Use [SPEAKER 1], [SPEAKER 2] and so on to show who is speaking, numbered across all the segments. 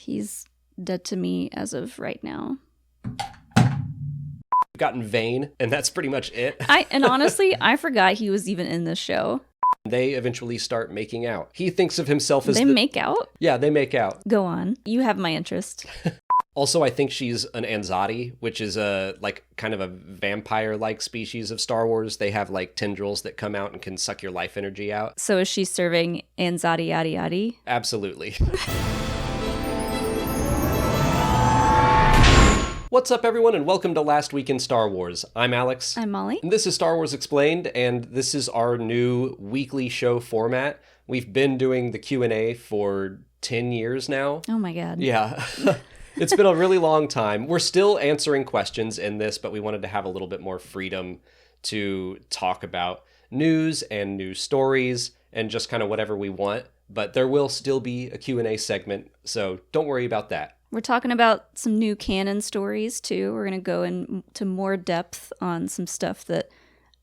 [SPEAKER 1] He's dead to me as of right now.
[SPEAKER 2] Gotten vain, and that's pretty much it.
[SPEAKER 1] And honestly, I forgot he was even in this show.
[SPEAKER 2] They eventually start making out. He thinks of himself as
[SPEAKER 1] make out?
[SPEAKER 2] Yeah, they make out.
[SPEAKER 1] Go on. You have my interest.
[SPEAKER 2] Also, I think she's an Anzati, which is kind of a vampire-like species of Star Wars. They have like tendrils that come out and can suck your life energy out.
[SPEAKER 1] So is she serving Anzati yadi yadi?
[SPEAKER 2] Absolutely. What's up, everyone, and welcome to Last Week in Star Wars. I'm Alex.
[SPEAKER 1] I'm Molly.
[SPEAKER 2] And this is Star Wars Explained, and this is our new weekly show format. We've been doing the Q&A for 10 years now.
[SPEAKER 1] Oh my god.
[SPEAKER 2] Yeah. It's been a really long time. We're still answering questions in this, but we wanted to have a little bit more freedom to talk about news and news stories and just kind of whatever we want. But there will still be a Q&A segment, so don't worry about that.
[SPEAKER 1] We're talking about some new canon stories, too. We're going to go into more depth on some stuff that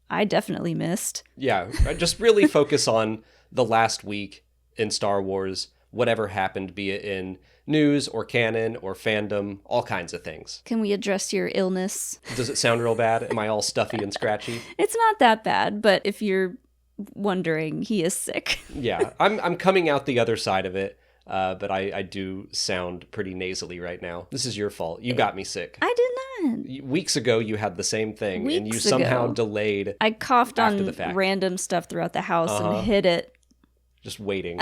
[SPEAKER 1] I definitely missed.
[SPEAKER 2] Yeah, just really focus on the last week in Star Wars, whatever happened, be it in news or canon or fandom, all kinds of things.
[SPEAKER 1] Can we address your illness?
[SPEAKER 2] Does it sound real bad? Am I all stuffy and scratchy?
[SPEAKER 1] It's not that bad, but if you're wondering, he is sick.
[SPEAKER 2] Yeah, I'm coming out the other side of it. But I do sound pretty nasally right now. This is your fault. You got me sick.
[SPEAKER 1] I did not.
[SPEAKER 2] Weeks ago, you had the same thing, and you
[SPEAKER 1] ago,
[SPEAKER 2] somehow delayed.
[SPEAKER 1] I coughed
[SPEAKER 2] after
[SPEAKER 1] on
[SPEAKER 2] the fact.
[SPEAKER 1] Random stuff throughout the house and hid it.
[SPEAKER 2] Just waiting.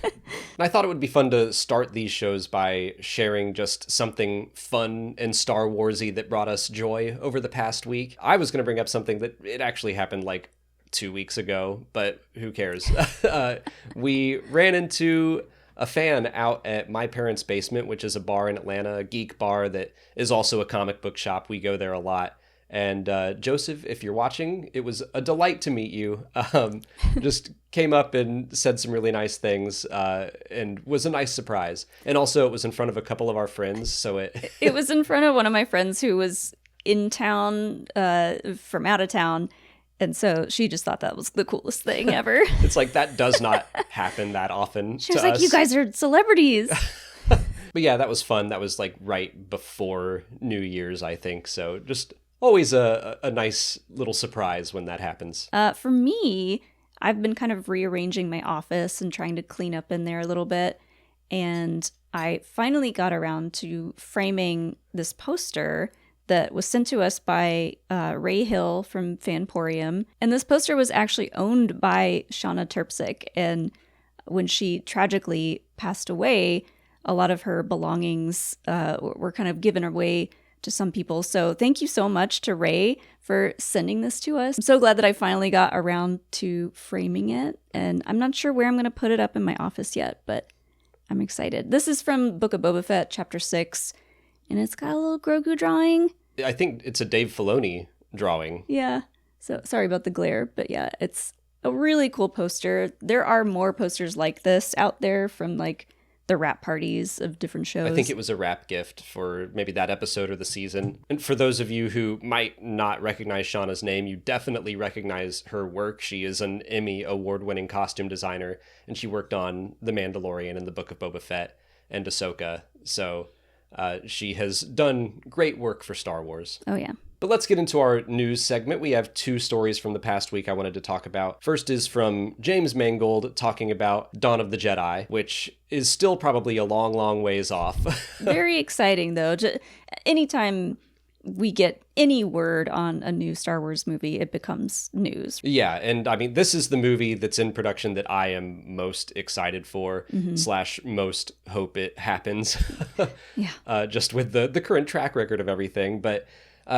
[SPEAKER 2] And I thought it would be fun to start these shows by sharing just something fun and Star Warsy that brought us joy over the past week. I was going to bring up something that it actually happened like 2 weeks ago, but who cares? We ran into a fan out at my parents' basement, which is a bar in Atlanta, a geek bar that is also a comic book shop. We go there a lot. And Joseph, if you're watching, it was a delight to meet you. Just came up and said some really nice things and was a nice surprise. And also it was in front of a couple of our friends. So it
[SPEAKER 1] was in front of one of my friends who was in town from out of town. And so she just thought that was the coolest thing ever.
[SPEAKER 2] It's like, that does not happen that often.
[SPEAKER 1] She was like, you guys are celebrities.
[SPEAKER 2] But yeah, that was fun. That was like right before New Year's, I think. So just always a nice little surprise when that happens.
[SPEAKER 1] For me, I've been kind of rearranging my office and trying to clean up in there a little bit. And I finally got around to framing this poster that was sent to us by Ray Hill from Fanporium. And this poster was actually owned by Shauna Terpsik. And when she tragically passed away, a lot of her belongings were kind of given away to some people. So thank you so much to Ray for sending this to us. I'm so glad that I finally got around to framing it. And I'm not sure where I'm going to put it up in my office yet, but I'm excited. This is from Book of Boba Fett, Chapter 6. And it's got a little Grogu drawing.
[SPEAKER 2] I think it's a Dave Filoni drawing.
[SPEAKER 1] Yeah. So sorry about the glare, but yeah, it's a really cool poster. There are more posters like this out there from like the rap parties of different shows.
[SPEAKER 2] I think it was a rap gift for maybe that episode or the season. And for those of you who might not recognize Shauna's name, you definitely recognize her work. She is an Emmy award-winning costume designer, and she worked on The Mandalorian and the Book of Boba Fett and Ahsoka. So she has done great work for Star Wars.
[SPEAKER 1] Oh, yeah.
[SPEAKER 2] But let's get into our news segment. We have 2 stories from the past week I wanted to talk about. First is from James Mangold talking about Dawn of the Jedi, which is still probably a long, long ways off.
[SPEAKER 1] Very exciting, though. Anytime we get any word on a new Star Wars movie, it becomes news.
[SPEAKER 2] Yeah, and I mean, this is the movie that's in production that I am most excited for, / most hope it happens.
[SPEAKER 1] Yeah.
[SPEAKER 2] Just with the current track record of everything. But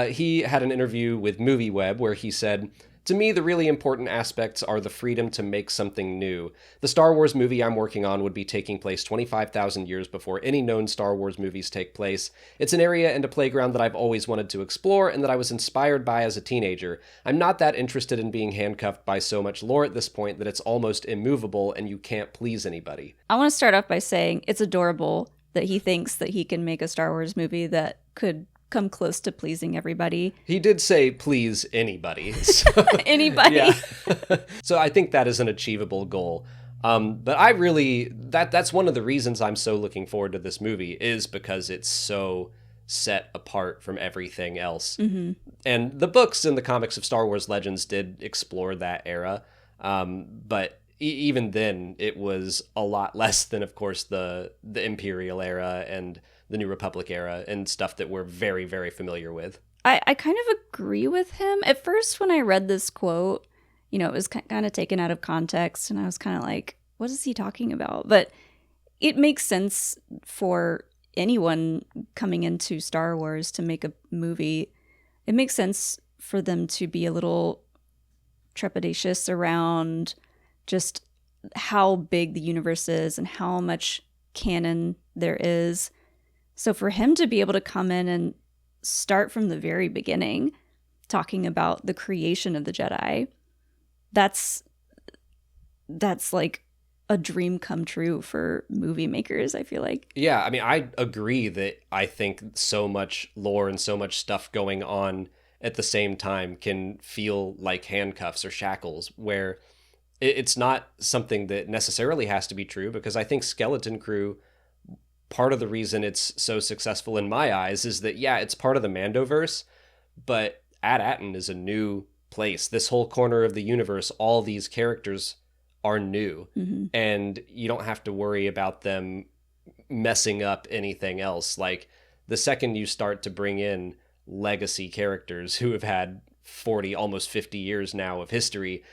[SPEAKER 2] he had an interview with MovieWeb where he said, "To me, the really important aspects are the freedom to make something new. The Star Wars movie I'm working on would be taking place 25,000 years before any known Star Wars movies take place. It's an area and a playground that I've always wanted to explore and that I was inspired by as a teenager. I'm not that interested in being handcuffed by so much lore at this point that it's almost immovable and you can't please anybody."
[SPEAKER 1] I want to start off by saying it's adorable that he thinks that he can make a Star Wars movie that could come close to pleasing everybody.
[SPEAKER 2] He did say please anybody. So,
[SPEAKER 1] anybody.
[SPEAKER 2] Yeah. So I think that is an achievable goal. But I really, that's one of the reasons I'm so looking forward to this movie, is because it's so set apart from everything else.
[SPEAKER 1] Mm-hmm.
[SPEAKER 2] And the books and the comics of Star Wars Legends did explore that era. But even then, it was a lot less than, of course, the Imperial era and the New Republic era and stuff that we're very, very familiar with.
[SPEAKER 1] I kind of agree with him. At first, when I read this quote, it was kind of taken out of context, and I was kind of like, what is he talking about? But it makes sense for anyone coming into Star Wars to make a movie. It makes sense for them to be a little trepidatious around just how big the universe is and how much canon there is. So for him to be able to come in and start from the very beginning, talking about the creation of the Jedi, that's like a dream come true for movie makers, I feel like.
[SPEAKER 2] Yeah, I mean, I agree that I think so much lore and so much stuff going on at the same time can feel like handcuffs or shackles, where it's not something that necessarily has to be true, because I think Skeleton Crew, part of the reason it's so successful in my eyes is that, yeah, it's part of the Mandoverse, but At-Aten is a new place. This whole corner of the universe, all these characters are new, and you don't have to worry about them messing up anything else. Like, the second you start to bring in legacy characters who have had 40, almost 50 years now of history,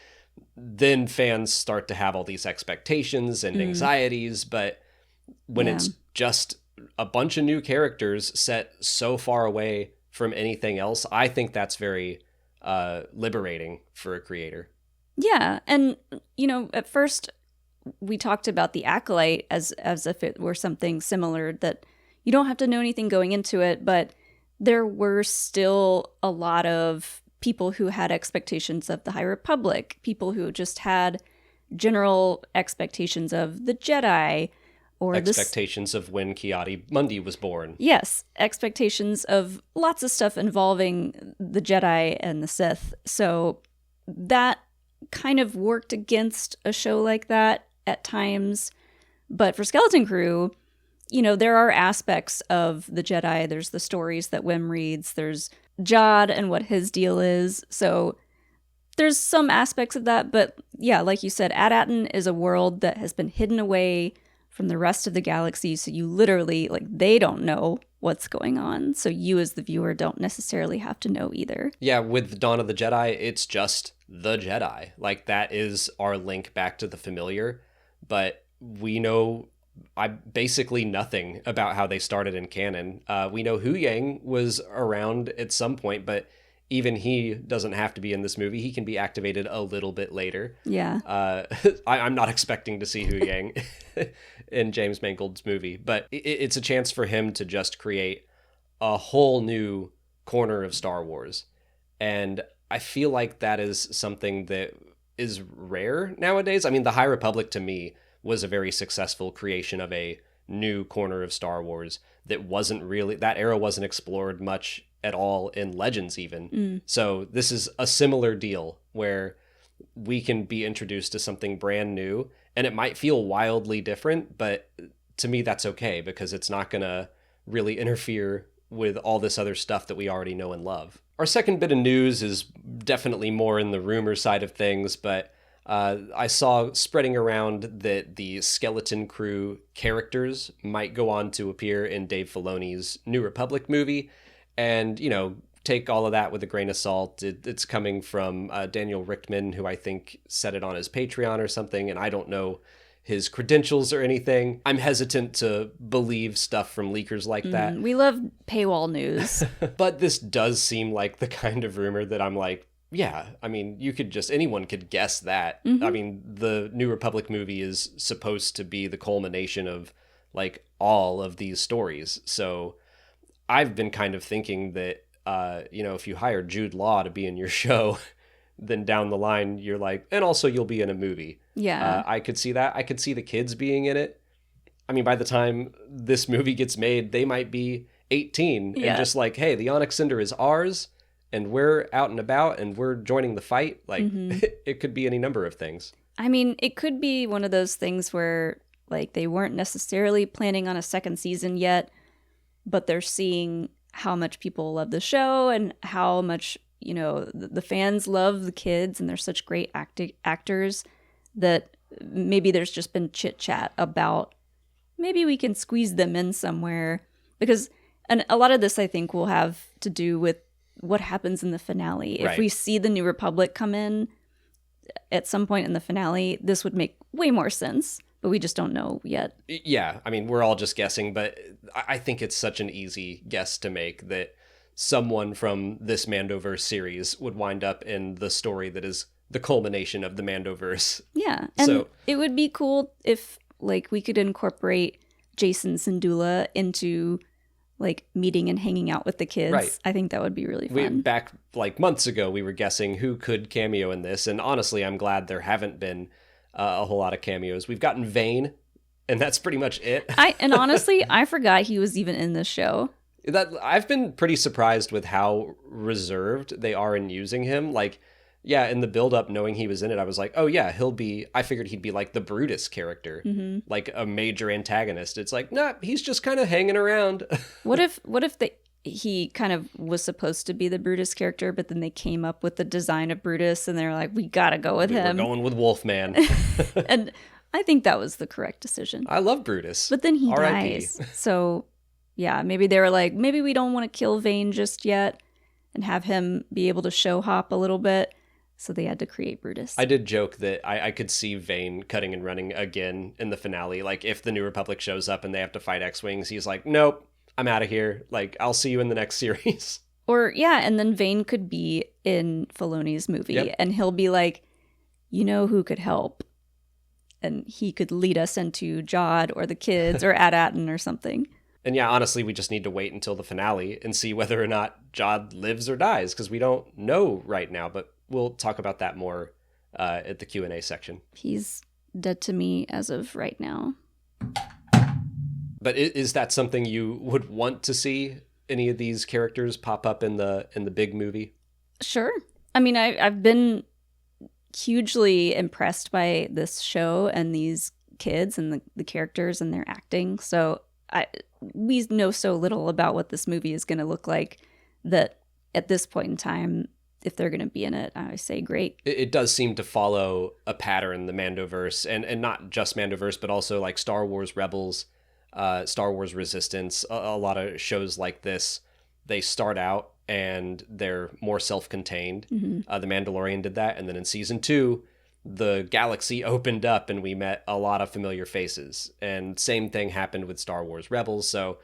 [SPEAKER 2] then fans start to have all these expectations and anxieties. But when it's just a bunch of new characters set so far away from anything else, I think that's very liberating for a creator.
[SPEAKER 1] Yeah, and at first we talked about the Acolyte as if it were something similar, that you don't have to know anything going into it, but there were still a lot of people who had expectations of the High Republic, people who just had general expectations of the Jedi, or
[SPEAKER 2] expectations of when Ki-Adi-Mundi was born.
[SPEAKER 1] Yes, expectations of lots of stuff involving the Jedi and the Sith. So that kind of worked against a show like that at times. But for Skeleton Crew, there are aspects of the Jedi. There's the stories that Wim reads. There's Jod and what his deal is. So there's some aspects of that. But yeah, like you said, At-Aten is a world that has been hidden away from the rest of the galaxy. So you literally, they don't know what's going on. So you as the viewer don't necessarily have to know either.
[SPEAKER 2] Yeah, with Dawn of the Jedi, it's just the Jedi. That is our link back to the familiar. But we know basically nothing about how they started in canon. We know Hu Yang was around at some point, but even he doesn't have to be in this movie. He can be activated a little bit later.
[SPEAKER 1] Yeah.
[SPEAKER 2] I'm not expecting to see Hu Yang in James Mangold's movie, but it's a chance for him to just create a whole new corner of Star Wars. And I feel like that is something that is rare nowadays. I mean, the High Republic to me was a very successful creation of a new corner of Star Wars that that era wasn't explored much at all in Legends even. So this is a similar deal where we can be introduced to something brand new, and it might feel wildly different, but to me that's okay, because it's not going to really interfere with all this other stuff that we already know and love. Our second bit of news is definitely more in the rumor side of things, but I saw spreading around that the Skeleton Crew characters might go on to appear in Dave Filoni's New Republic movie. And, take all of that with a grain of salt. It's coming from Daniel Richtman, who I think said it on his Patreon or something, and I don't know his credentials or anything. I'm hesitant to believe stuff from leakers like that.
[SPEAKER 1] We love paywall news.
[SPEAKER 2] But this does seem like the kind of rumor that I'm like, yeah, I mean, anyone could guess that. I mean, the New Republic movie is supposed to be the culmination of all of these stories. So I've been kind of thinking that, if you hire Jude Law to be in your show, then down the line, you're like, and also you'll be in a movie.
[SPEAKER 1] Yeah.
[SPEAKER 2] I could see that. I could see the kids being in it. I mean, by the time this movie gets made, they might be 18 and just hey, the Onyx Cinder is ours, and we're out and about and we're joining the fight. It could be any number of things.
[SPEAKER 1] I mean, it could be one of those things where, like, they weren't necessarily planning on a second season yet, but they're seeing how much people love the show and how much, you know, the fans love the kids and they're such great actors that maybe there's just been chit chat about maybe we can squeeze them in somewhere. Because, and a lot of this I think will have to do with what happens in the finale. If we see the New Republic come in at some point in the finale, this would make way more sense, but we just don't know yet.
[SPEAKER 2] Yeah, I mean, we're all just guessing, but I think it's such an easy guess to make that someone from this Mandoverse series would wind up in the story that is the culmination of the Mandoverse.
[SPEAKER 1] Yeah, and it would be cool if, like, we could incorporate Jason Syndulla into, like, meeting and hanging out with the kids.
[SPEAKER 2] Right.
[SPEAKER 1] I think that would be really fun.
[SPEAKER 2] Back, like, months ago, we were guessing who could cameo in this, and honestly, I'm glad there haven't been a whole lot of cameos. We've gotten Vane, and that's pretty much it.
[SPEAKER 1] And honestly, I forgot he was even in this show.
[SPEAKER 2] I've been pretty surprised with how reserved they are in using him. Like, yeah, in the build-up, knowing he was in it, I was like, oh yeah, I figured he'd be like the Brutus character, like a major antagonist. It's like, nah, he's just kind of hanging around.
[SPEAKER 1] What if he kind of was supposed to be the Brutus character, but then they came up with the design of Brutus and they're like, we gotta go with him.
[SPEAKER 2] We're going with Wolfman.
[SPEAKER 1] And I think that was the correct decision.
[SPEAKER 2] I love Brutus.
[SPEAKER 1] But then he dies. So yeah, maybe they were like, maybe we don't want to kill Vane just yet and have him be able to show hop a little bit. So they had to create Brutus.
[SPEAKER 2] I did joke that I could see Vane cutting and running again in the finale. Like, if the New Republic shows up and they have to fight X-Wings, he's like, nope, I'm out of here. Like, I'll see you in the next series.
[SPEAKER 1] Or, yeah, and then Vane could be in Filoni's movie, and he'll be like, you know who could help? And he could lead us into Jod or the kids or Ad-Atten or something.
[SPEAKER 2] And yeah, honestly, we just need to wait until the finale and see whether or not Jod lives or dies, because we don't know right now, but we'll talk about that more at the Q&A section.
[SPEAKER 1] He's dead to me as of right now.
[SPEAKER 2] But is that something you would want to see any of these characters pop up in the big movie?
[SPEAKER 1] Sure. I mean, I've been hugely impressed by this show and these kids and the characters and their acting. So we know so little about what this movie is going to look like that at this point in time, if they're going to be in it, I say great.
[SPEAKER 2] It does seem to follow a pattern, the Mandoverse, and not just Mandoverse, but also like Star Wars Rebels, Star Wars Resistance. A lot of shows like this, they start out and they're more self-contained. The Mandalorian did that, and then in season 2, the galaxy opened up and we met a lot of familiar faces. And same thing happened with Star Wars Rebels. So,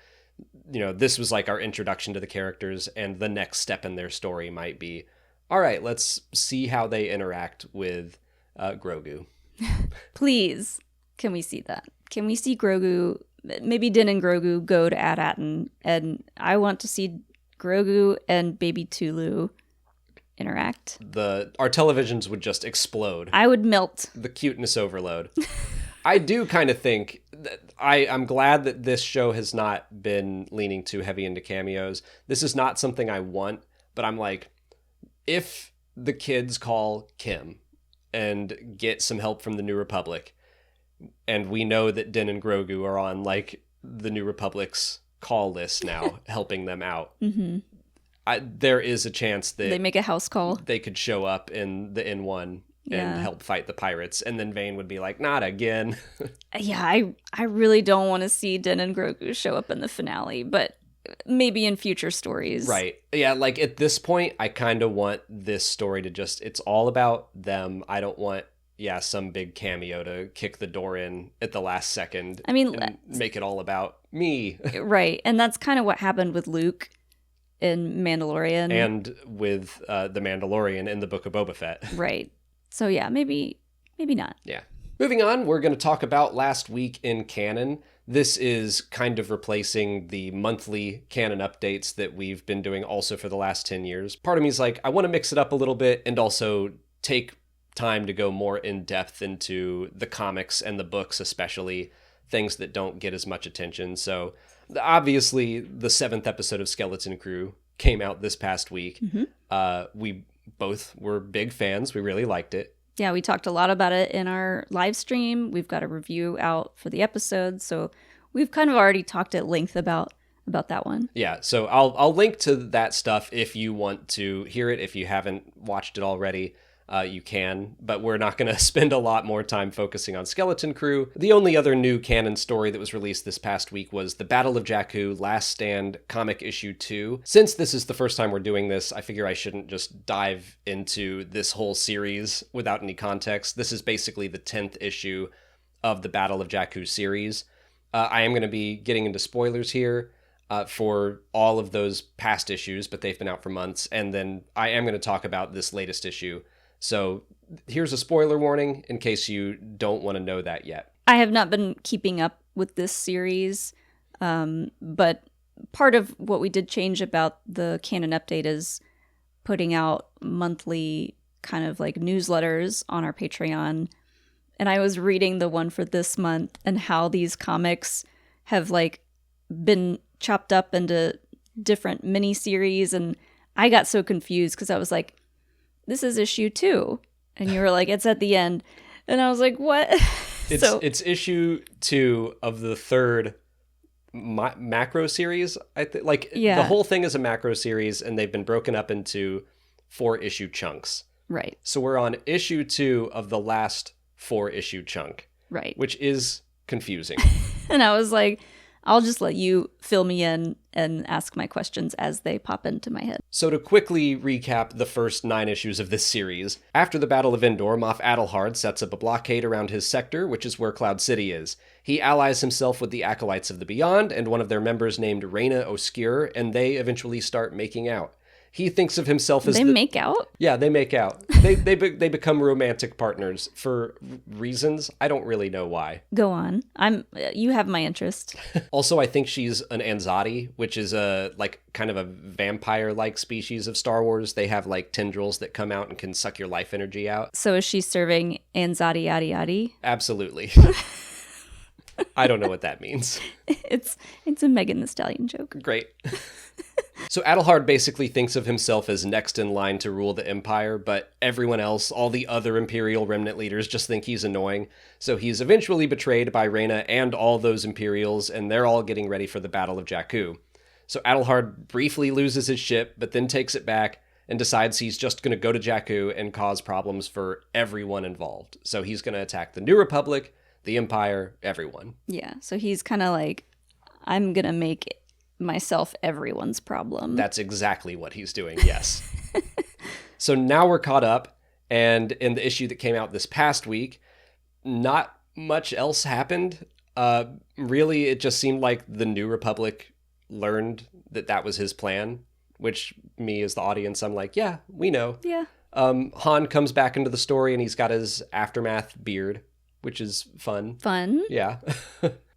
[SPEAKER 2] you know, this was like our introduction to the characters, and the next step in their story might be, all right, let's see how they interact with Grogu.
[SPEAKER 1] Please, can we see that? Can we see Grogu, maybe Din and Grogu go to Ad-Atten, and I want to see Grogu and baby Tulu interact.
[SPEAKER 2] Our televisions would just explode.
[SPEAKER 1] I would melt.
[SPEAKER 2] The cuteness overload. I do kind of think that I'm glad that this show has not been leaning too heavy into cameos. This is not something I want, but I'm like, if the kids call Kim and get some help from the New Republic, and we know that Din and Grogu are on like the New Republic's call list now, helping them out, there is a chance that
[SPEAKER 1] they make a house call.
[SPEAKER 2] They could show up in the N1 and help fight the pirates, and then Vane would be like, not again.
[SPEAKER 1] Yeah, I really don't want to see Din and Grogu show up in the finale, but maybe in future stories.
[SPEAKER 2] Right. Yeah, like at this point, I kind of want this story to just, it's all about them. I don't want, some big cameo to kick the door in at the last second.
[SPEAKER 1] I mean,
[SPEAKER 2] and make it all about me.
[SPEAKER 1] Right. And that's kind of what happened with Luke in Mandalorian.
[SPEAKER 2] And with the Mandalorian in the Book of Boba Fett.
[SPEAKER 1] Right. So yeah, maybe not.
[SPEAKER 2] Yeah. Moving on, we're going to talk about Last Week in Canon. This is kind of replacing the monthly canon updates that we've been doing also for the last 10 years. Part of me is like, I want to mix it up a little bit and also take time to go more in depth into the comics and the books, especially things that don't get as much attention. So obviously the 7th episode of Skeleton Crew came out this past week. We both were big fans. We really liked it.
[SPEAKER 1] Yeah, we talked a lot about it in our live stream. We've got a review out for the episode, so we've kind of already talked at length about that one.
[SPEAKER 2] Yeah, so I'll link to that stuff if you want to hear it. If you haven't watched it already, you can, but we're not going to spend a lot more time focusing on Skeleton Crew. The only other new canon story that was released this past week was the Battle of Jakku Last Stand Comic Issue 2. Since this is the first time we're doing this, I figure I shouldn't just dive into this whole series without any context. This is basically the 10th issue of the Battle of Jakku series. I am going to be getting into spoilers here for all of those past issues, but they've been out for months. And then I am going to talk about this latest issue. So here's a spoiler warning in case you don't want to know that yet.
[SPEAKER 1] I have not been keeping up with this series, but part of what we did change about the Canon update is putting out monthly kind of like newsletters on our Patreon. And I was reading the one for this month and how these comics have like been chopped up into different mini-series, and I got so confused because I was like, this is issue 2, and you were like, it's at the end, and I was like, what?
[SPEAKER 2] It's issue 2 of the third macro series. The whole thing is a macro series, and they've been broken up into 4 issue chunks.
[SPEAKER 1] Right.
[SPEAKER 2] So we're on issue 2 of the last 4 issue chunk.
[SPEAKER 1] Right.
[SPEAKER 2] Which is confusing.
[SPEAKER 1] And I was like, I'll just let you fill me in and ask my questions as they pop into my head.
[SPEAKER 2] So to quickly recap the first 9 issues of this series, after the Battle of Endor, Moff Adelhard sets up a blockade around his sector, which is where Cloud City is. He allies himself with the Acolytes of the Beyond and one of their members named Reyna Oscure, and they eventually start making out. He thinks of himself as
[SPEAKER 1] make out?
[SPEAKER 2] Yeah, they make out. They become romantic partners for reasons I don't really know why.
[SPEAKER 1] Go on. You have my interest.
[SPEAKER 2] Also, I think she's an Anzadi, which is a kind of a vampire-like species of Star Wars. They have like tendrils that come out and can suck your life energy out.
[SPEAKER 1] So is she serving Anzadi Adi Adi?
[SPEAKER 2] Absolutely. I don't know what that means.
[SPEAKER 1] It's a Megan Thee Stallion joke.
[SPEAKER 2] Great. So Adelhard basically thinks of himself as next in line to rule the Empire, but everyone else, all the other Imperial remnant leaders, just think he's annoying. So he's eventually betrayed by Reyna and all those Imperials, and they're all getting ready for the Battle of Jakku. So Adelhard briefly loses his ship, but then takes it back and decides he's just going to go to Jakku and cause problems for everyone involved. So he's going to attack the New Republic, the Empire, everyone.
[SPEAKER 1] Yeah, so he's kind of like, I'm going to make myself everyone's problem.
[SPEAKER 2] That's exactly what he's doing, yes. So now we're caught up, and in the issue that came out this past week, not much else happened. Really, it just seemed like the New Republic learned that was his plan, which me as the audience, I'm like, yeah, we know.
[SPEAKER 1] Yeah.
[SPEAKER 2] Han comes back into the story, and he's got his Aftermath beard, which is fun.
[SPEAKER 1] Fun?
[SPEAKER 2] Yeah.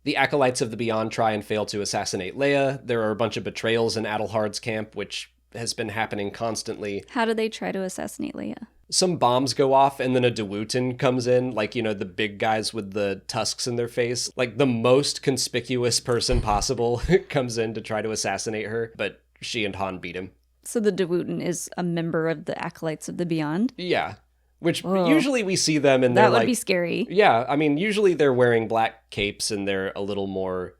[SPEAKER 2] The Acolytes of the Beyond try and fail to assassinate Leia. There are a bunch of betrayals in Adelhard's camp, which has been happening constantly.
[SPEAKER 1] How do they try to assassinate Leia?
[SPEAKER 2] Some bombs go off, and then a Dewutin comes in, the big guys with the tusks in their face. Like, the most conspicuous person possible comes in to try to assassinate her, but she and Han beat him.
[SPEAKER 1] So the Dewutin is a member of the Acolytes of the Beyond?
[SPEAKER 2] Yeah. Which usually we see them and they're
[SPEAKER 1] that would be scary.
[SPEAKER 2] Yeah, I mean, usually they're wearing black capes and they're a little more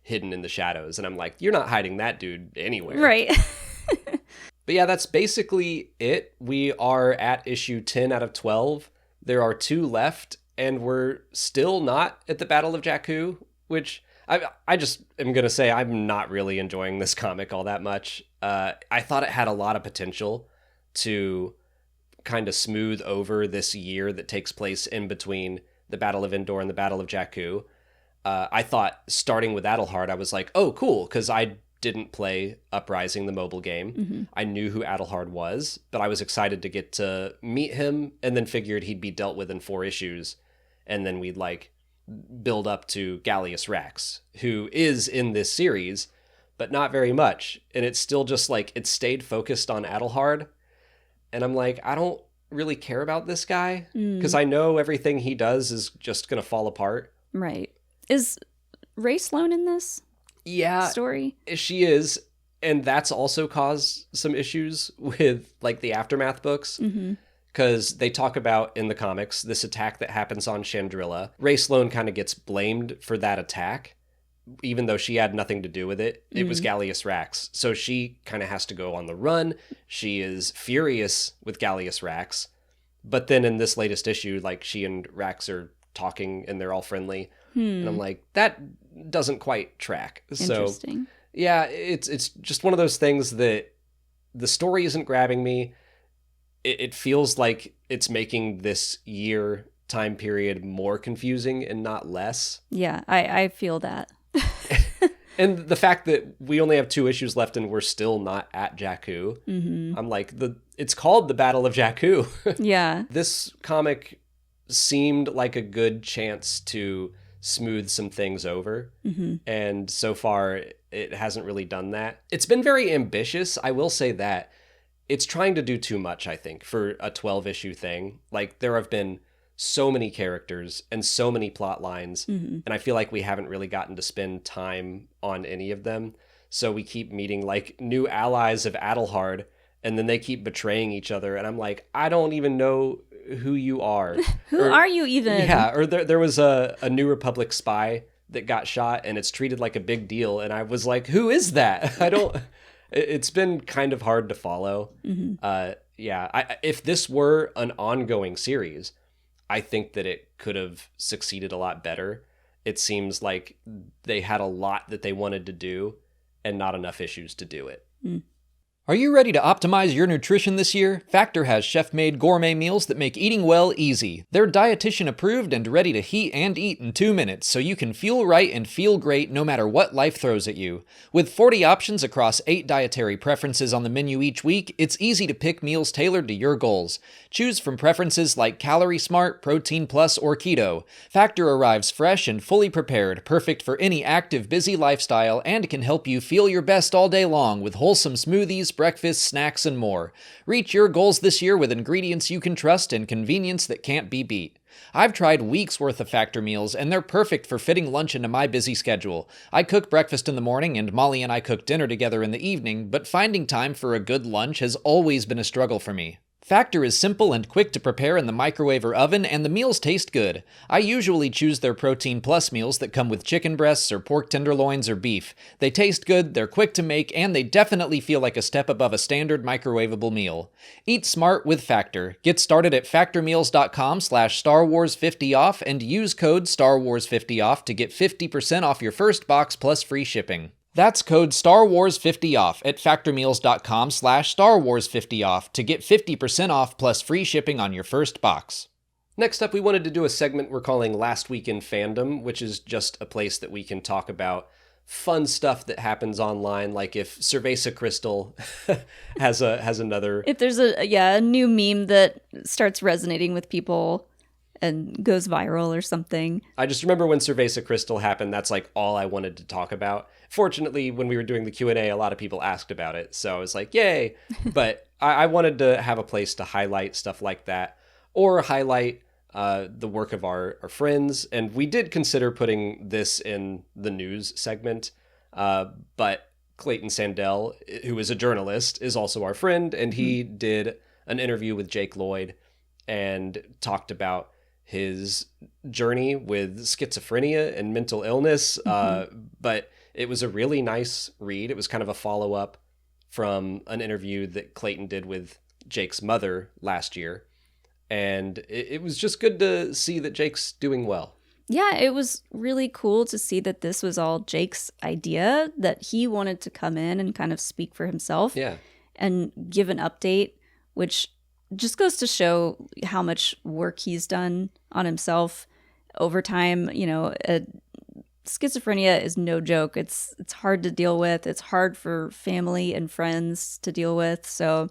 [SPEAKER 2] hidden in the shadows. And I'm like, you're not hiding that dude anywhere.
[SPEAKER 1] Right.
[SPEAKER 2] But yeah, that's basically it. We are at issue 10 out of 12. There are 2 left, and we're still not at the Battle of Jakku, which I just am going to say I'm not really enjoying this comic all that much. I thought it had a lot of potential to kind of smooth over this year that takes place in between the Battle of Endor and the Battle of Jakku. I thought starting with Adelhard, I was like, oh, cool, because I didn't play Uprising, the mobile game. Mm-hmm. I knew who Adelhard was, but I was excited to get to meet him, and then figured he'd be dealt with in 4 issues, and then we'd build up to Gallius Rax, who is in this series, but not very much. And it's still just it stayed focused on Adelhard. And I'm like, I don't really care about this guy because I know everything he does is just going to fall apart.
[SPEAKER 1] Right. Is Ray Sloan in this story?
[SPEAKER 2] She is. And that's also caused some issues with the Aftermath books. because they talk about in the comics this attack that happens on Chandrilla. Ray Sloane kind of gets blamed for that attack, even though she had nothing to do with it. It was Gallius Rax. So she kind of has to go on the run. She is furious with Gallius Rax. But then in this latest issue, like, she and Rax are talking and they're all friendly. And I'm like, that doesn't quite track.
[SPEAKER 1] Interesting.
[SPEAKER 2] So yeah, it's just one of those things that the story isn't grabbing me. It feels like it's making this year time period more confusing and not less.
[SPEAKER 1] Yeah, I feel that.
[SPEAKER 2] And the fact that we only have 2 issues left and we're still not at Jakku, I'm like, it's called the Battle of Jakku.
[SPEAKER 1] Yeah.
[SPEAKER 2] This comic seemed like a good chance to smooth some things over. And so far, it hasn't really done that. It's been very ambitious, I will say that. It's trying to do too much, I think, for a 12-issue thing. Like, there have been so many characters and so many plot lines, and I feel like we haven't really gotten to spend time on any of them. So we keep meeting, like, new allies of Adelhard, and then they keep betraying each other, and I'm like, I don't even know who you are.
[SPEAKER 1] Who are you even?
[SPEAKER 2] Yeah, or there was a New Republic spy that got shot, and it's treated like a big deal, and I was like, who is that? I don't... It's been kind of hard to follow. If this were an ongoing series, I think that it could have succeeded a lot better. It seems like they had a lot that they wanted to do and not enough issues to do it.
[SPEAKER 3] Are you ready to optimize your nutrition this year? Factor has chef-made gourmet meals that make eating well easy. They're dietitian approved and ready to heat and eat in 2 minutes, so you can fuel right and feel great no matter what life throws at you. With 40 options across 8 dietary preferences on the menu each week, it's easy to pick meals tailored to your goals. Choose from preferences like Calorie Smart, Protein Plus, or Keto. Factor arrives fresh and fully prepared, perfect for any active, busy lifestyle, and can help you feel your best all day long with wholesome smoothies, breakfast, snacks, and more. Reach your goals this year with ingredients you can trust and convenience that can't be beat. I've tried weeks worth of Factor meals, and they're perfect for fitting lunch into my busy schedule. I cook breakfast in the morning, and Molly and I cook dinner together in the evening, but finding time for a good lunch has always been a struggle for me. Factor is simple and quick to prepare in the microwave or oven, and the meals taste good. I usually choose their Protein Plus meals that come with chicken breasts or pork tenderloins or beef. They taste good, they're quick to make, and they definitely feel like a step above a standard microwavable meal. Eat smart with Factor. Get started at factormeals.com/StarWars50off and use code StarWars50off to get 50% off your first box plus free shipping. That's code StarWars50off at factormeals.com/StarWars50off to get 50% off plus free shipping on your first box.
[SPEAKER 2] Next up, we wanted to do a segment we're calling Last Week in Fandom, which is just a place that we can talk about fun stuff that happens online, like if Cerveza Crystal has another...
[SPEAKER 1] If there's a new meme that starts resonating with people and goes viral or something.
[SPEAKER 2] I just remember when Cerveza Crystal happened, that's like all I wanted to talk about. Fortunately, when we were doing the Q&A, a lot of people asked about it, so I was like, yay! But I wanted to have a place to highlight stuff like that, or highlight the work of our friends, and we did consider putting this in the news segment, but Clayton Sandell, who is a journalist, is also our friend, and he did an interview with Jake Lloyd and talked about his journey with schizophrenia and mental illness, but it was a really nice read. It was kind of a follow-up from an interview that Clayton did with Jake's mother last year. And it was just good to see that Jake's doing well.
[SPEAKER 1] Yeah, it was really cool to see that this was all Jake's idea, that he wanted to come in and kind of speak for himself and give an update, which just goes to show how much work he's done on himself over time. You know, schizophrenia is no joke. It's hard to deal with. It's hard for family and friends to deal with. So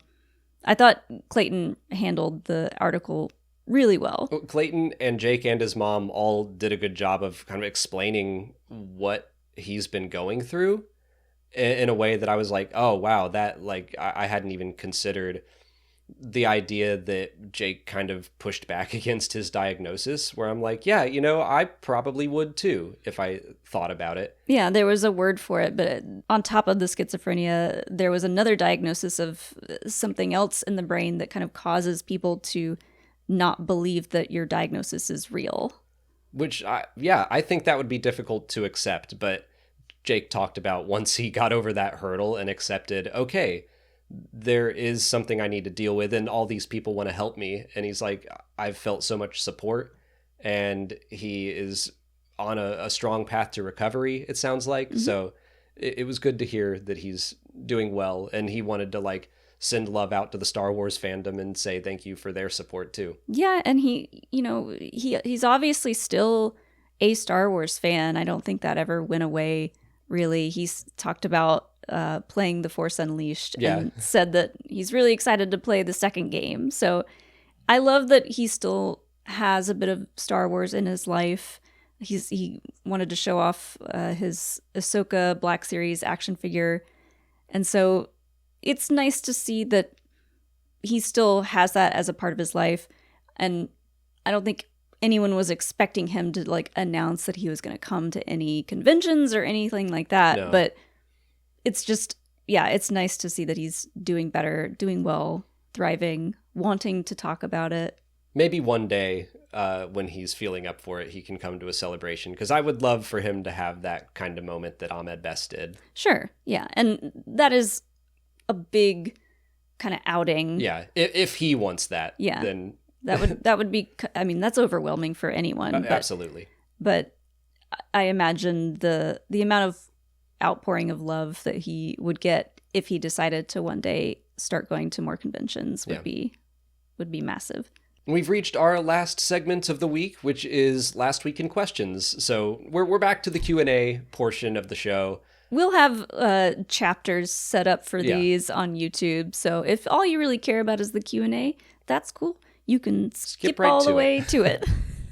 [SPEAKER 1] I thought Clayton handled the article really well.
[SPEAKER 2] Clayton and Jake and his mom all did a good job of kind of explaining what he's been going through in a way that I was like, oh, wow, that, like, I hadn't even considered the idea that Jake kind of pushed back against his diagnosis, where I'm like, yeah, you know, I probably would too if I thought about it.
[SPEAKER 1] Yeah, there was a word for it, but on top of the schizophrenia, there was another diagnosis of something else in the brain that kind of causes people to not believe that your diagnosis is real.
[SPEAKER 2] Which, I think that would be difficult to accept, but Jake talked about once he got over that hurdle and accepted, okay, there is something I need to deal with, and all these people want to help me. And he's like, I've felt so much support, and he is on a strong path to recovery, it sounds like. Mm-hmm. So it was good to hear that he's doing well, and he wanted to like send love out to the Star Wars fandom and say thank you for their support too.
[SPEAKER 1] Yeah, and he's obviously still a Star Wars fan. I don't think that ever went away, really. He's talked about playing The Force Unleashed and said that he's really excited to play the second game. So I love that he still has a bit of Star Wars in his life. He wanted to show off his Ahsoka Black Series action figure. And so it's nice to see that he still has that as a part of his life. And I don't think anyone was expecting him to like announce that he was going to come to any conventions or anything like that. No. But it's just, it's nice to see that he's doing better, doing well, thriving, wanting to talk about it.
[SPEAKER 2] Maybe one day when he's feeling up for it, he can come to a celebration, because I would love for him to have that kind of moment that Ahmed Best did.
[SPEAKER 1] Sure. Yeah. And that is a big kind of outing.
[SPEAKER 2] Yeah. If he wants that, then
[SPEAKER 1] that would be, I mean, that's overwhelming for anyone.
[SPEAKER 2] Absolutely.
[SPEAKER 1] But I imagine the amount of outpouring of love that he would get if he decided to one day start going to more conventions would be massive.
[SPEAKER 2] We've reached our last segment of the week, which is Last Week in Questions. So we're back to the Q&A portion of the show.
[SPEAKER 1] We'll have chapters set up for these on YouTube. So if all you really care about is the Q&A, that's cool. You can skip right all the way to it.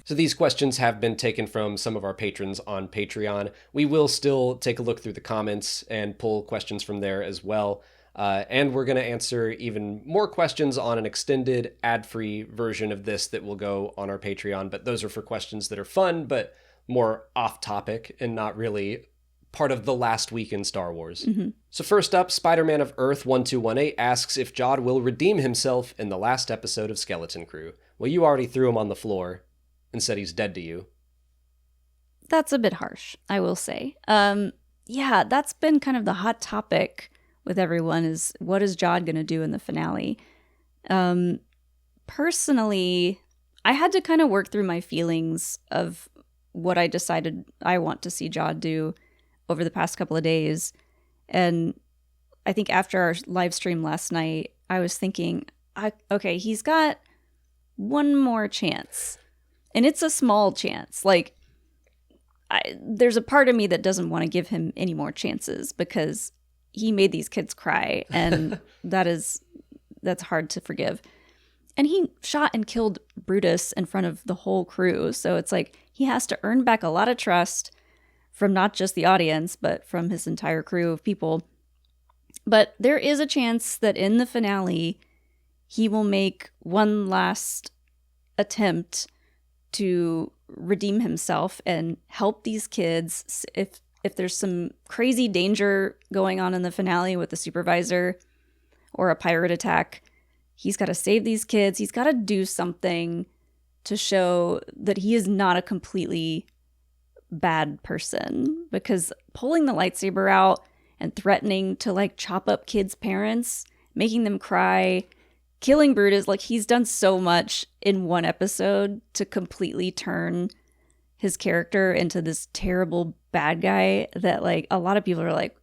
[SPEAKER 2] So these questions have been taken from some of our patrons on Patreon. We will still take a look through the comments and pull questions from there as well. And we're going to answer even more questions on an extended ad-free version of this that will go on our Patreon. But those are for questions that are fun, but more off-topic and not really part of the last week in Star Wars. Mm-hmm. So first up, Spider-Man of Earth 1218 asks if Jod will redeem himself in the last episode of Skeleton Crew. Well, you already threw him on the floor and said he's dead to you.
[SPEAKER 1] That's a bit harsh, I will say. That's been kind of the hot topic with everyone, is what is Jod going to do in the finale? Personally, I had to kind of work through my feelings of what I decided I want to see Jod do over the past couple of days. And I think after our live stream last night, I was thinking, okay, he's got one more chance. And it's a small chance. Like, there's a part of me that doesn't want to give him any more chances, because he made these kids cry, and that's hard to forgive. And he shot and killed Brutus in front of the whole crew. So it's like he has to earn back a lot of trust from not just the audience, but from his entire crew of people. But there is a chance that in the finale, he will make one last attempt to redeem himself and help these kids. If there's some crazy danger going on in the finale with the supervisor or a pirate attack, he's got to save these kids. He's got to do something to show that he is not a completely bad person, because pulling the lightsaber out and threatening to like chop up kids' parents, making them cry, killing Brutus, like he's done so much in one episode to completely turn his character into this terrible bad guy that like a lot of people are like,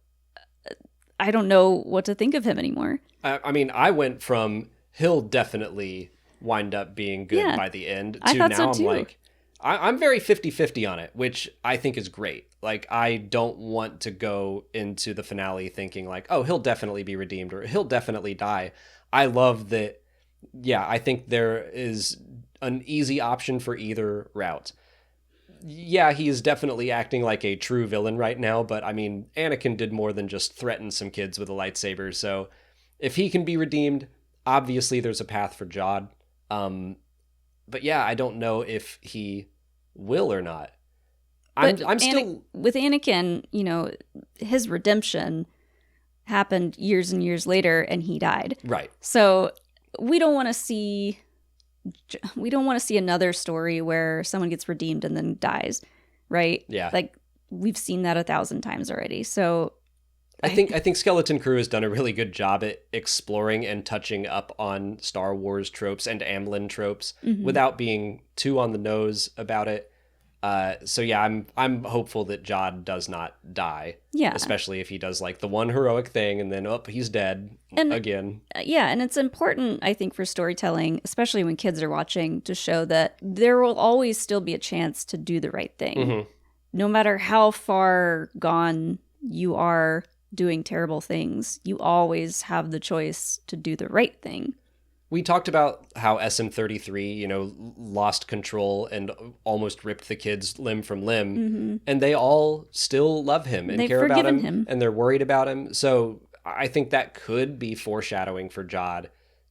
[SPEAKER 1] I don't know what to think of him anymore.
[SPEAKER 2] I mean, I went from he'll definitely wind up being good by the end to now I'm like, I'm very 50-50 on it, which I think is great. Like, I don't want to go into the finale thinking like, oh, he'll definitely be redeemed or he'll definitely die. I love that. Yeah, I think there is an easy option for either route. Yeah, he is definitely acting like a true villain right now, but I mean, Anakin did more than just threaten some kids with a lightsaber. So if he can be redeemed, Obviously, there's a path for Jod. But yeah, I don't know if he will or not. I'm still...
[SPEAKER 1] With Anakin, you know, his redemption happened years and years later, and he died.
[SPEAKER 2] Right.
[SPEAKER 1] So we don't want to see another story where someone gets redeemed and then dies, right?
[SPEAKER 2] Yeah.
[SPEAKER 1] Like, we've seen that 1,000 times already. So
[SPEAKER 2] I think Skeleton Crew has done a really good job at exploring and touching up on Star Wars tropes and Amblin tropes without being too on the nose about it. So yeah, I'm hopeful that Jod does not die.
[SPEAKER 1] Yeah.
[SPEAKER 2] Especially if he does like the one heroic thing and then he's dead again.
[SPEAKER 1] Yeah, and it's important, I think, for storytelling, especially when kids are watching, to show that there will always still be a chance to do the right thing. No matter how far gone you are doing terrible things, you always have the choice to do the right thing.
[SPEAKER 2] We talked about how SM-33, you know, lost control and almost ripped the kids limb from limb, and they all still love him and care about him, and they're worried about him. So I think that could be foreshadowing for Jod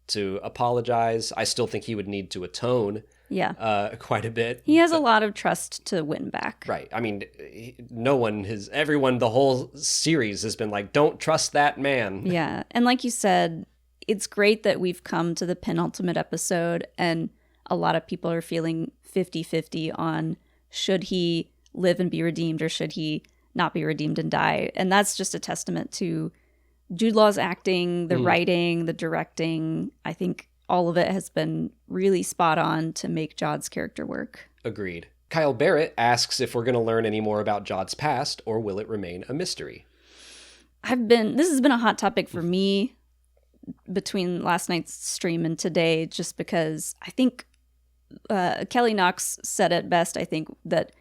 [SPEAKER 2] to apologize. I still think he would need to atone.
[SPEAKER 1] Yeah.
[SPEAKER 2] Quite a bit.
[SPEAKER 1] He has a lot of trust to win back.
[SPEAKER 2] Right. I mean, everyone, the whole series has been like, don't trust that man.
[SPEAKER 1] Yeah. And like you said, it's great that we've come to the penultimate episode and a lot of people are feeling 50-50 on should he live and be redeemed or should he not be redeemed and die. And that's just a testament to Jude Law's acting, the writing, the directing. I think all of it has been really spot on to make Jod's character work.
[SPEAKER 2] Agreed. Kyle Barrett asks if we're going to learn any more about Jod's past, or will it remain a mystery?
[SPEAKER 1] This has been a hot topic for me between last night's stream and today, just because I think Kelly Knox said it best, I think, that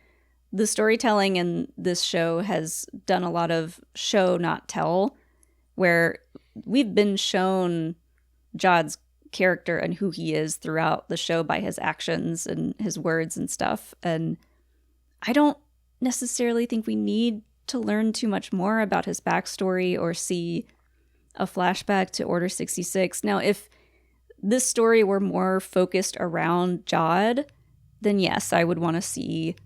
[SPEAKER 1] the storytelling in this show has done a lot of show, not tell, where we've been shown Jod's character and who he is throughout the show by his actions and his words and stuff. And I don't necessarily think we need to learn too much more about his backstory or see a flashback to Order 66. Now, if this story were more focused around Jod, then yes, I would want to see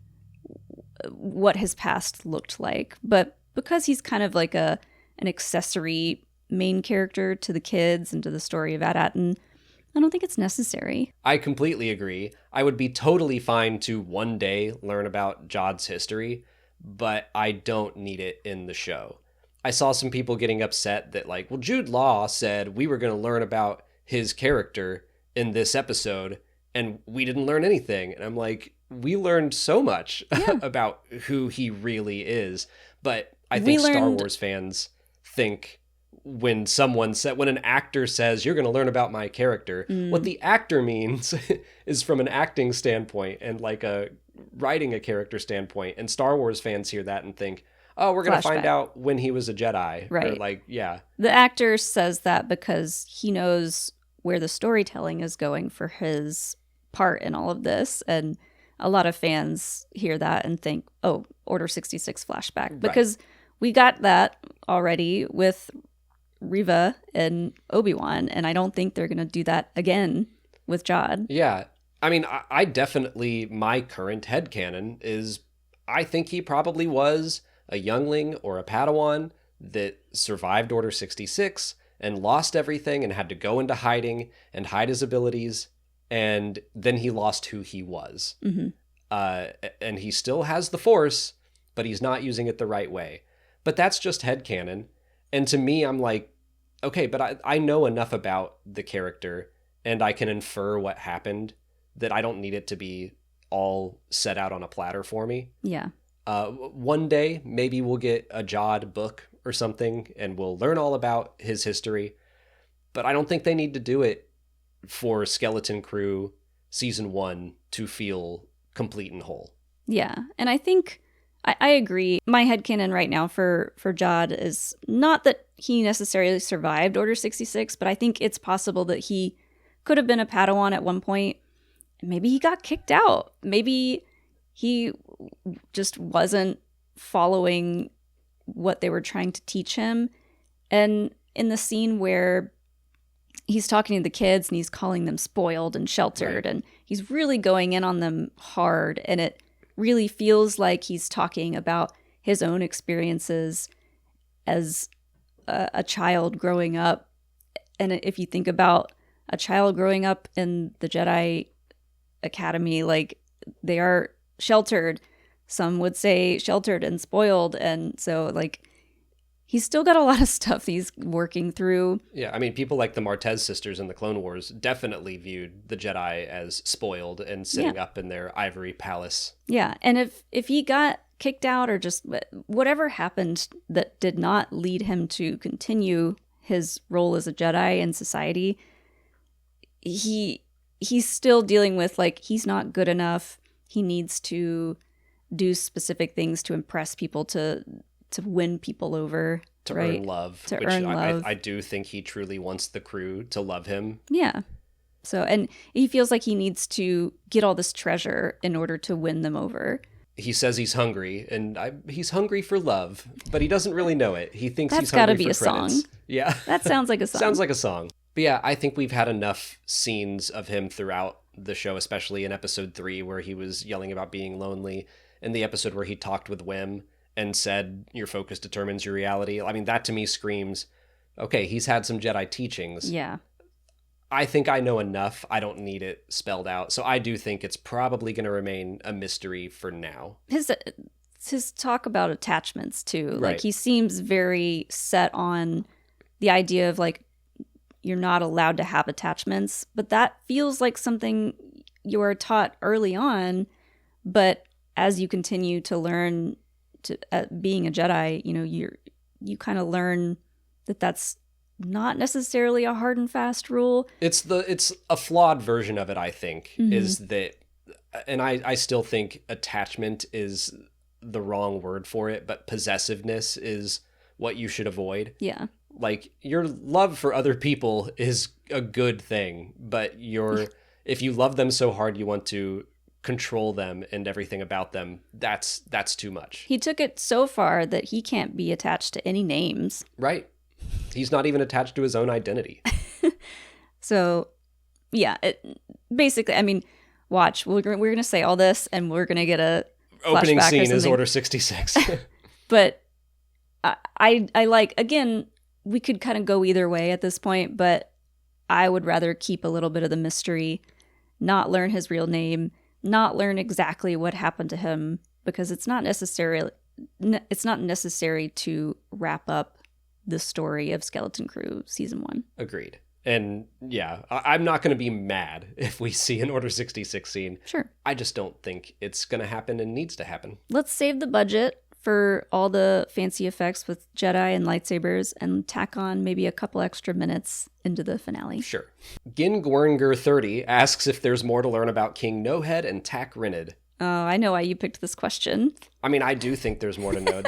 [SPEAKER 1] what his past looked like. But because he's kind of like an accessory main character to the kids and to the story of AT-ATN, I don't think it's necessary.
[SPEAKER 2] I completely agree. I would be totally fine to one day learn about Jod's history, but I don't need it in the show. I saw some people getting upset that like, well, Jude Law said we were going to learn about his character in this episode, and we didn't learn anything. And I'm like, we learned so much about who he really is. But I think Star Wars fans think when an actor says, you're going to learn about my character, what the actor means is from an acting standpoint and like a writing a character standpoint. And Star Wars fans hear that and think, oh, we're going to find out when he was a Jedi.
[SPEAKER 1] Right.
[SPEAKER 2] Or like, yeah.
[SPEAKER 1] The actor says that because he knows where the storytelling is going for his part in all of this. And a lot of fans hear that and think, oh, Order 66 flashback. Because we got that already with Reva and Obi-Wan, and I don't think they're going to do that again with Jod.
[SPEAKER 2] Yeah. I mean, I definitely, my current headcanon is I think he probably was a youngling or a Padawan that survived Order 66 and lost everything and had to go into hiding and hide his abilities, and then he lost who he was. And he still has the Force, but he's not using it the right way. But that's just headcanon. And to me, I'm like, okay, but I know enough about the character and I can infer what happened that I don't need it to be all set out on a platter for me.
[SPEAKER 1] Yeah.
[SPEAKER 2] One day, maybe we'll get a Jod book or something and we'll learn all about his history. But I don't think they need to do it for Skeleton Crew Season 1 to feel complete and whole.
[SPEAKER 1] Yeah. And I think I agree. My headcanon right now for Jod is not that he necessarily survived Order 66, but I think it's possible that he could have been a Padawan at one point. Maybe he got kicked out. Maybe he just wasn't following what they were trying to teach him. And in the scene where he's talking to the kids and he's calling them spoiled and sheltered,
[SPEAKER 2] Right.
[SPEAKER 1] and he's really going in on them hard, and it really feels like he's talking about his own experiences as a child growing up. And if you think about a child growing up in the Jedi Academy, like, they are sheltered. Some would say sheltered and spoiled. And so, like, he's still got a lot of stuff he's working through.
[SPEAKER 2] Yeah, I mean, people like the Martez sisters in the Clone Wars definitely viewed the Jedi as spoiled and sitting up in their ivory palace.
[SPEAKER 1] Yeah. And if he got kicked out or just whatever happened that did not lead him to continue his role as a Jedi in society, he's still dealing with, like, he's not good enough. He needs to do specific things to impress people, to win people over,
[SPEAKER 2] To
[SPEAKER 1] right?
[SPEAKER 2] earn love.
[SPEAKER 1] To
[SPEAKER 2] which
[SPEAKER 1] earn love.
[SPEAKER 2] I do think he truly wants the crew to love him.
[SPEAKER 1] Yeah. So, and he feels like he needs to get all this treasure in order to win them over.
[SPEAKER 2] He says he's hungry, and he's hungry for love, but he doesn't really know it. He thinks
[SPEAKER 1] That's
[SPEAKER 2] he's hungry
[SPEAKER 1] gotta be
[SPEAKER 2] for
[SPEAKER 1] a
[SPEAKER 2] credits.
[SPEAKER 1] song.
[SPEAKER 2] Yeah.
[SPEAKER 1] That sounds like a song.
[SPEAKER 2] Sounds like a song. But yeah, I think we've had enough scenes of him throughout the show, especially in episode 3, where he was yelling about being lonely, and the episode where he talked with Wim and said, your focus determines your reality. I mean, that to me screams, okay, he's had some Jedi teachings.
[SPEAKER 1] Yeah.
[SPEAKER 2] I think I know enough. I don't need it spelled out. So I do think it's probably going to remain a mystery for now.
[SPEAKER 1] His talk about attachments too. Like,
[SPEAKER 2] Right.
[SPEAKER 1] he seems very set on the idea of, like, you're not allowed to have attachments, but that feels like something you are taught early on. But as you continue to learn to being a Jedi, you know, you kind of learn that that's not necessarily a hard and fast rule.
[SPEAKER 2] It's a flawed version of it, I think, is that, and I still think attachment is the wrong word for it, but possessiveness is what you should avoid.
[SPEAKER 1] Yeah.
[SPEAKER 2] Like, your love for other people is a good thing, but if you love them so hard you want to control them and everything about them, that's too much.
[SPEAKER 1] He took it so far that he can't be attached to any names.
[SPEAKER 2] Right. He's not even attached to his own identity.
[SPEAKER 1] So, yeah, basically, I mean, watch. We're going to say all this, and we're going to get a
[SPEAKER 2] Opening
[SPEAKER 1] flashback or
[SPEAKER 2] scene is
[SPEAKER 1] something.
[SPEAKER 2] Order 66.
[SPEAKER 1] But I like, again, we could kind of go either way at this point, but I would rather keep a little bit of the mystery, not learn his real name, not learn exactly what happened to him, because it's not necessary to wrap up the story of Skeleton Crew season 1.
[SPEAKER 2] Agreed. And yeah, I'm not going to be mad if we see an Order 66 scene.
[SPEAKER 1] Sure.
[SPEAKER 2] I just don't think it's going to happen and needs to happen.
[SPEAKER 1] Let's save the budget for all the fancy effects with Jedi and lightsabers and tack on maybe a couple extra minutes into the finale.
[SPEAKER 2] Sure. Gin Gweringer 30 asks if there's more to learn about King No-Head and Tak Rinid.
[SPEAKER 1] Oh, I know why you picked this question.
[SPEAKER 2] I mean, I do think there's more to know.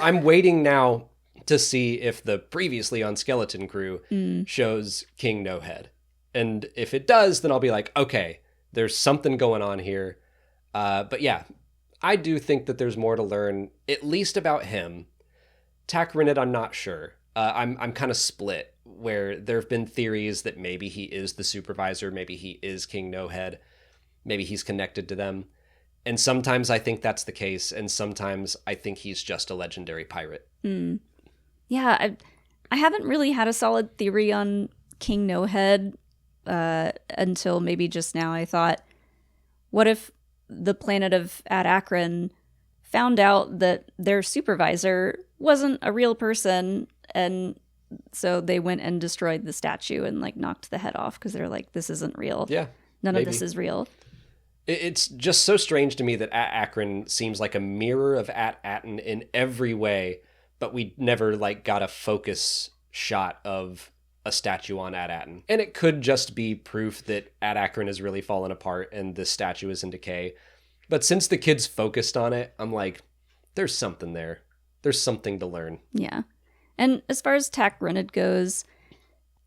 [SPEAKER 2] I'm waiting now to see if the previously on Skeleton Crew shows King No-Head. And if it does, then I'll be like, okay, there's something going on here. But yeah, I do think that there's more to learn, at least about him. Tak Rinid, I'm not sure. I'm kind of split, where there have been theories that maybe he is the supervisor, maybe he is King No-Head, maybe he's connected to them. And sometimes I think that's the case, and sometimes I think he's just a legendary pirate.
[SPEAKER 1] Yeah, I haven't really had a solid theory on King No-Head until maybe just now. I thought, what if the planet of Ad Akron found out that their supervisor wasn't a real person, and so they went and destroyed the statue and, like, knocked the head off because they're like, this isn't real.
[SPEAKER 2] Yeah,
[SPEAKER 1] None
[SPEAKER 2] maybe.
[SPEAKER 1] of this is real.
[SPEAKER 2] It's just so strange to me that At Akron seems like a mirror of At Atten in every way, but we never, like, got a focus shot of a statue on At Atten. And it could just be proof that At Akron has really fallen apart and the statue is in decay. But since the kids focused on it, I'm like, there's something there. There's something to learn.
[SPEAKER 1] Yeah. And as far as Tak Rinid goes,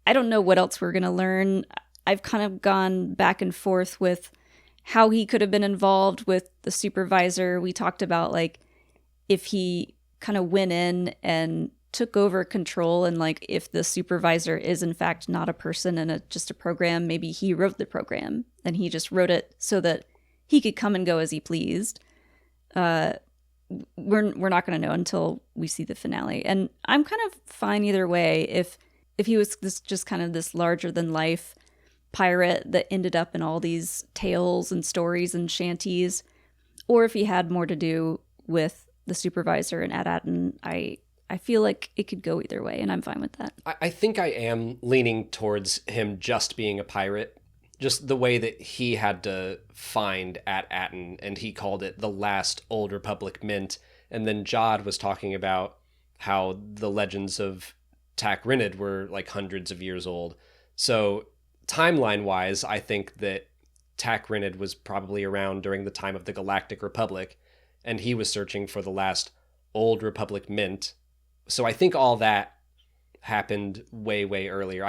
[SPEAKER 1] I don't know what else we're going to learn. I've kind of gone back and forth with how he could have been involved with the supervisor. We talked about, like, if he kind of went in and took over control, and like if the supervisor is in fact not a person and just a program, maybe he wrote the program and he just wrote it so that he could come and go as he pleased. We're not going to know until we see the finale, and I'm kind of fine either way. If he was just kind of this larger than life pirate that ended up in all these tales and stories and shanties, or if he had more to do with the supervisor and At-Aten, I feel like it could go either way, and I'm fine with that.
[SPEAKER 2] I think I am leaning towards him just being a pirate. Just the way that he had to find At-Aten, and he called it the last Old Republic mint. And then Jod was talking about how the legends of Tak Rinid were like hundreds of years old. So timeline-wise, I think that Tak Rinid was probably around during the time of the Galactic Republic, and he was searching for the last Old Republic mint. So I think all that happened way, way earlier.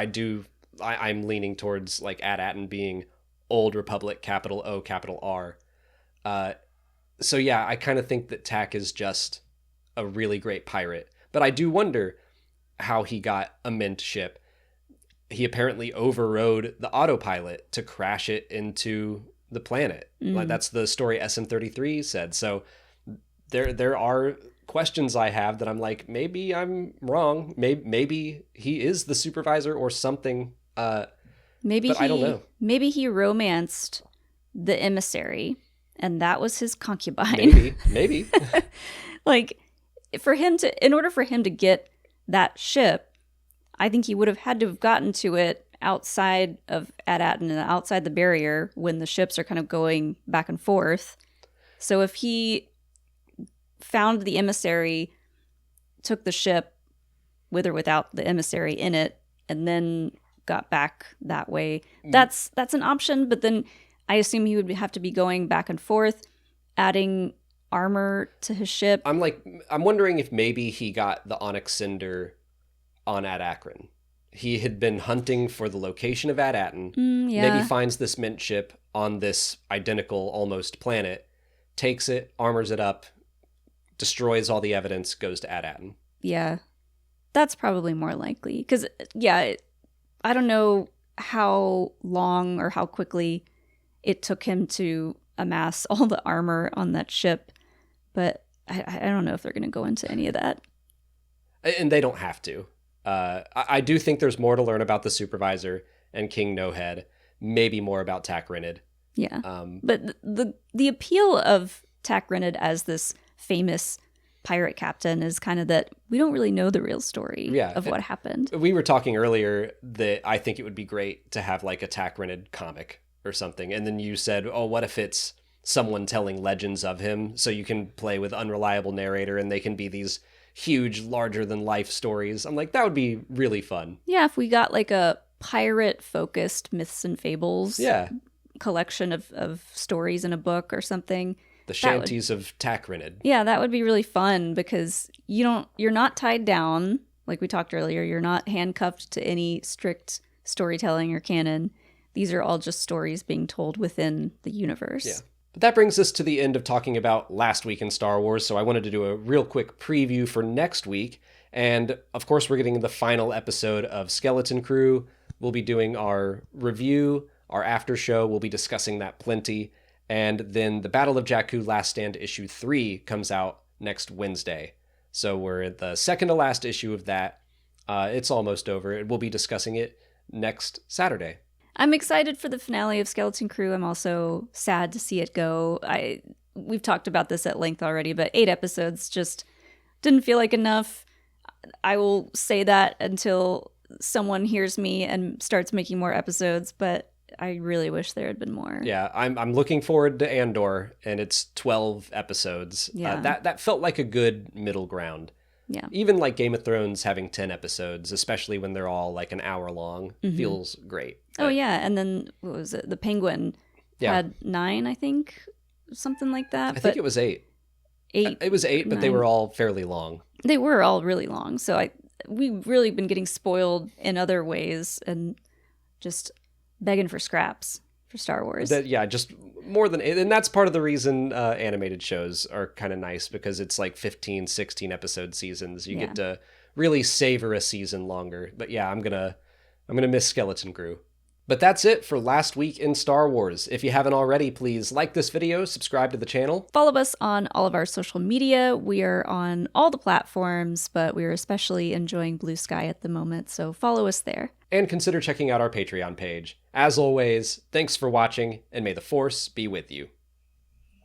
[SPEAKER 2] I'm leaning towards like At-Aten being Old Republic, capital O, capital R. So yeah, I kind of think that Tak is just a really great pirate. But I do wonder how he got a mint ship. He apparently overrode the autopilot to crash it into the planet. Like that's the story SN33 said. So there are questions I have that I'm like, maybe I'm wrong. Maybe he is the supervisor or something. I don't know.
[SPEAKER 1] Maybe he romanced the emissary, and that was his concubine.
[SPEAKER 2] Maybe.
[SPEAKER 1] Like, in order for him to get that ship, I think he would have had to have gotten to it outside of At-Aten and outside the barrier when the ships are kind of going back and forth. So if he found the emissary, took the ship with or without the emissary in it, and then got back that way, that's an option. But then I assume he would have to be going back and forth, adding armor to his ship.
[SPEAKER 2] I'm wondering if maybe he got the Onyx Cinder on At-Akron. He had been hunting for the location of At-Aten.
[SPEAKER 1] Yeah.
[SPEAKER 2] Maybe finds this mint ship on this identical almost planet, takes it, armors it up, destroys all the evidence, goes to At-Aten.
[SPEAKER 1] Yeah, that's probably more likely. Because, yeah, I don't know how long or how quickly it took him to amass all the armor on that ship, but I don't know if they're going to go into any of that.
[SPEAKER 2] And they don't have to. I do think there's more to learn about the supervisor and King No Head, maybe more about Tak Rinid.
[SPEAKER 1] Yeah, but the appeal of Tak Rinid as this famous pirate captain is kind of that we don't really know the real story of what happened.
[SPEAKER 2] We were talking earlier that I think it would be great to have like a Tak Rinid comic or something. And then you said, oh, what if it's someone telling legends of him? So you can play with unreliable narrator and they can be these huge, larger than life stories. I'm like, that would be really fun.
[SPEAKER 1] Yeah, if we got like a pirate focused myths and fables collection of stories in a book or something.
[SPEAKER 2] The shanties of Tak Rinid.
[SPEAKER 1] Yeah, that would be really fun because you're not tied down, like we talked earlier. You're not handcuffed to any strict storytelling or canon. These are all just stories being told within the universe.
[SPEAKER 2] Yeah. But that brings us to the end of talking about last week in Star Wars, so I wanted to do a real quick preview for next week. And of course, we're getting the final episode of Skeleton Crew. We'll be doing our review, our after show. We'll be discussing that plenty. And then the Battle of Jakku Last Stand issue 3 comes out next Wednesday. So we're at the second to last issue of that. It's almost over. We'll be discussing it next Saturday.
[SPEAKER 1] I'm excited for the finale of Skeleton Crew. I'm also sad to see it go. We've talked about this at length already, but 8 episodes just didn't feel like enough. I will say that until someone hears me and starts making more episodes, but I really wish there had been more.
[SPEAKER 2] Yeah, I'm looking forward to Andor, and it's 12 episodes.
[SPEAKER 1] Yeah.
[SPEAKER 2] That felt like a good middle ground.
[SPEAKER 1] Yeah.
[SPEAKER 2] Even like Game of Thrones having 10 episodes, especially when they're all like an hour long, feels great.
[SPEAKER 1] Oh, yeah. And then, what was it? The Penguin had 9, I think. Something like that.
[SPEAKER 2] I think it was 8.
[SPEAKER 1] 8.
[SPEAKER 2] It was 8, but
[SPEAKER 1] 9.
[SPEAKER 2] they were all fairly long.
[SPEAKER 1] They were all really long. So we've really been getting spoiled in other ways and just begging for scraps for Star Wars.
[SPEAKER 2] Just more than... And that's part of the reason animated shows are kind of nice, because it's like 15, 16 episode seasons. You get to really savor a season longer. But yeah, I'm gonna miss Skeleton Crew. But that's it for last week in Star Wars. If you haven't already, please like this video, subscribe to the channel.
[SPEAKER 1] Follow us on all of our social media. We are on all the platforms, but we're especially enjoying Blue Sky at the moment, so follow us there.
[SPEAKER 2] And consider checking out our Patreon page. As always, thanks for watching, and may the Force be with you.